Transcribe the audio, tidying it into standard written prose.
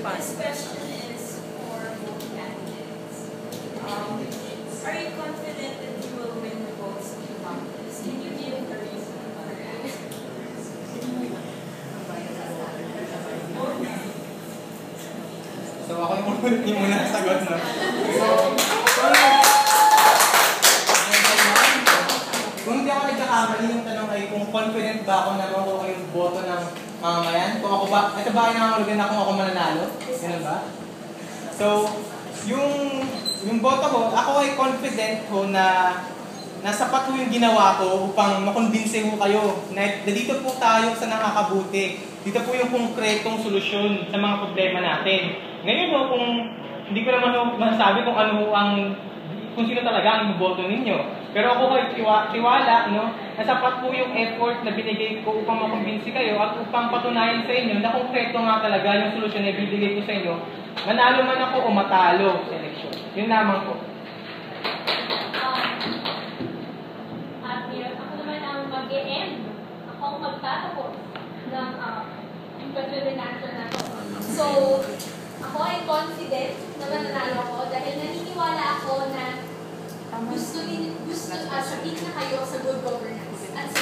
This question is for both candidates. Are you confident that you will win the votes in Congress? Can you give a reason for that? So ako yung muna sagot, no? Kung hindi ako nagkakamali, yung tanong ay kung confident ba ako na makuha yung boto ng mamamayan? Kung ako ba, ito ba ay nangangulugan na kung ako mananalo? Ganun ba? So, yung boto ko, ako ay confident ko na sapat po yung ginawa ko upang makumbinse mo kayo na dito po tayo sa nakakabuti. Dito po yung konkretong solusyon sa mga problema natin. Ngayon po, kung hindi ko naman masasabi kung kung sino talaga ang boto ninyo. Pero ako ay tiwala, no, na sapat po yung effort na binigay ko upang makumbinsi kayo at upang patunayan sa inyo na konkreto nga talaga yung solusyon na ibibigay ko sa inyo. Manalo man ako o matalo sa eleksyon. Yun lamang po. Ako naman ang mag-e-end. Ako ang magtatapos ng question and answer na to. So, ako ay confident na mananalo ako dahil naniniwala ako na gusto sabihin na kayo sa good governance at sa